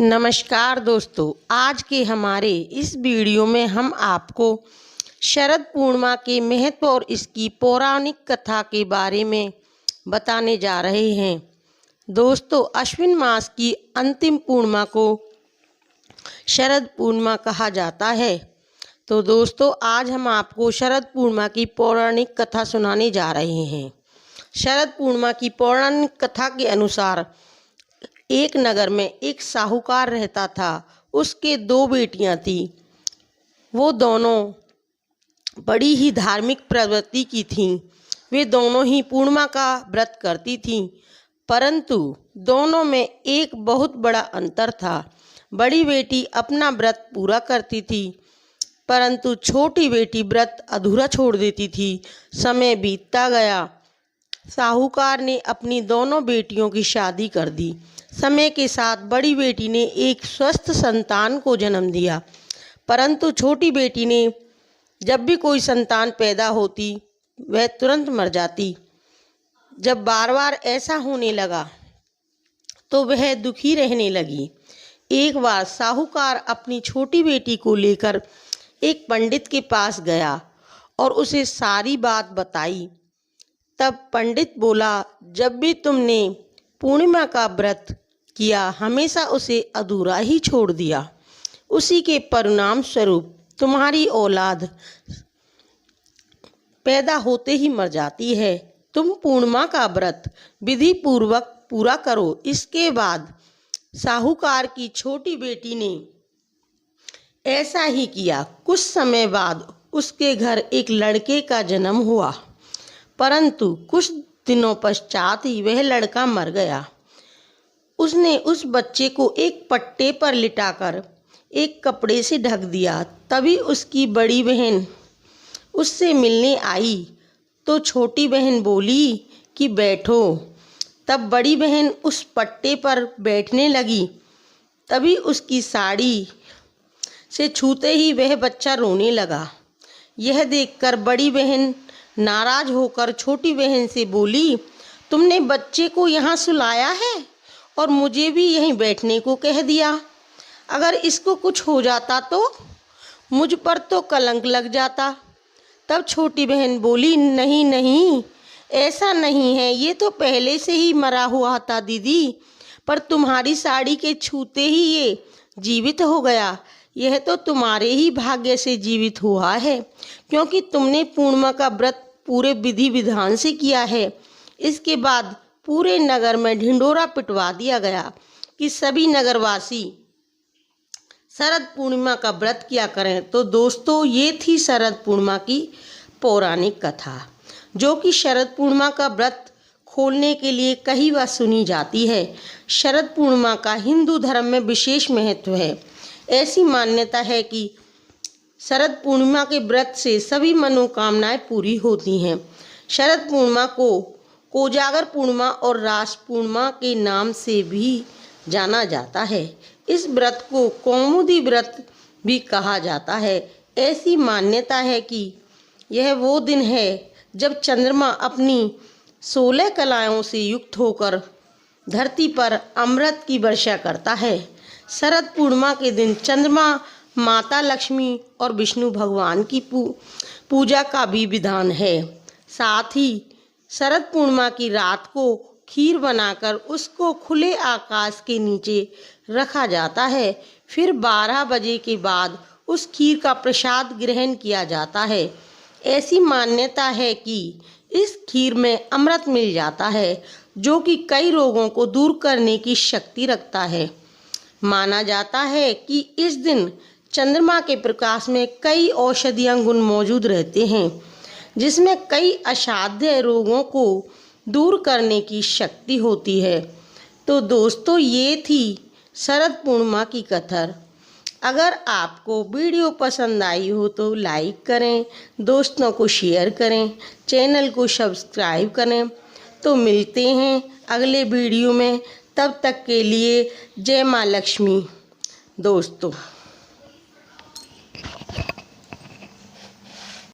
नमस्कार दोस्तों, आज के हमारे इस वीडियो में हम आपको शरद पूर्णिमा के महत्व और इसकी पौराणिक कथा के बारे में बताने जा रहे हैं। दोस्तों, अश्विन मास की अंतिम पूर्णिमा को शरद पूर्णिमा कहा जाता है। तो दोस्तों, आज हम आपको शरद पूर्णिमा की पौराणिक कथा सुनाने जा रहे हैं। शरद पूर्णिमा की पौराणिक कथा के अनुसार एक नगर में एक साहूकार रहता था। उसके दो बेटियां थीं। वो दोनों बड़ी ही धार्मिक प्रवृत्ति की थीं। वे दोनों ही पूर्णिमा का व्रत करती थीं, परंतु दोनों में एक बहुत बड़ा अंतर था। बड़ी बेटी अपना व्रत पूरा करती थी, परंतु छोटी बेटी व्रत अधूरा छोड़ देती थी। समय बीतता गया। साहूकार ने अपनी दोनों बेटियों की शादी कर दी। समय के साथ बड़ी बेटी ने एक स्वस्थ संतान को जन्म दिया, परंतु छोटी बेटी ने जब भी कोई संतान पैदा होती वह तुरंत मर जाती। जब बार बार ऐसा होने लगा तो वह दुखी रहने लगी। एक बार साहूकार अपनी छोटी बेटी को लेकर एक पंडित के पास गया और उसे सारी बात बताई। तब पंडित बोला, जब भी तुमने पूर्णिमा का व्रत किया, हमेशा उसे अधूरा ही छोड़ दिया। उसी के परिणाम स्वरूप तुम्हारी औलाद पैदा होते ही मर जाती है। तुम पूर्णिमा का व्रत विधि पूर्वक पूरा करो। इसके बाद साहूकार की छोटी बेटी ने ऐसा ही किया। कुछ समय बाद उसके घर एक लड़के का जन्म हुआ, परंतु कुछ दिनों पश्चात ही वह लड़का मर गया। उसने उस बच्चे को एक पट्टे पर लिटाकर एक कपड़े से ढक दिया। तभी उसकी बड़ी बहन उससे मिलने आई तो छोटी बहन बोली कि बैठो। तब बड़ी बहन उस पट्टे पर बैठने लगी। तभी उसकी साड़ी से छूते ही वह बच्चा रोने लगा। यह देखकर बड़ी बहन नाराज होकर छोटी बहन से बोली, तुमने बच्चे को यहाँ सुलाया है और मुझे भी यहीं बैठने को कह दिया। अगर इसको कुछ हो जाता तो मुझ पर तो कलंक लग जाता। तब छोटी बहन बोली, नहीं नहीं, ऐसा नहीं है, ये तो पहले से ही मरा हुआ था दीदी, पर तुम्हारी साड़ी के छूते ही ये जीवित हो गया। यह तो तुम्हारे ही भाग्य से जीवित हुआ है, क्योंकि तुमने पूर्णिमा का व्रत पूरे विधि विधान से किया है। इसके बाद पूरे नगर में ढिंढोरा पिटवा दिया गया कि सभी नगरवासी शरद पूर्णिमा का व्रत किया करें। तो दोस्तों, ये थी शरद पूर्णिमा की पौराणिक कथा, जो कि शरद पूर्णिमा का व्रत खोलने के लिए कई बार सुनी जाती है। शरद पूर्णिमा का हिंदू धर्म में विशेष महत्व है। ऐसी मान्यता है कि शरद पूर्णिमा के व्रत से सभी मनोकामनाएं पूरी होती हैं। शरद पूर्णिमा को कोजागर पूर्णिमा और रास पूर्णिमा के नाम से भी जाना जाता है। इस व्रत को कौमुदी व्रत भी कहा जाता है। ऐसी मान्यता है कि यह वो दिन है जब चंद्रमा अपनी 16 कलाओं से युक्त होकर धरती पर अमृत की वर्षा करता है। शरद पूर्णिमा के दिन चंद्रमा माता लक्ष्मी और विष्णु भगवान की पूजा का भी विधान है। साथ ही शरद पूर्णिमा की रात को खीर बनाकर उसको खुले आकाश के नीचे रखा जाता है। फिर 12 बजे के बाद उस खीर का प्रसाद ग्रहण किया जाता है। ऐसी मान्यता है कि इस खीर में अमृत मिल जाता है, जो कि कई रोगों को दूर करने की शक्ति रखता है। माना जाता है कि इस दिन चंद्रमा के प्रकाश में कई औषधीय गुण मौजूद रहते हैं, जिसमें कई असाध्य रोगों को दूर करने की शक्ति होती है। तो दोस्तों, ये थी शरद पूर्णिमा की कथा। अगर आपको वीडियो पसंद आई हो तो लाइक करें, दोस्तों को शेयर करें, चैनल को सब्सक्राइब करें। तो मिलते हैं अगले वीडियो में। तब तक के लिए जय माँ लक्ष्मी दोस्तों।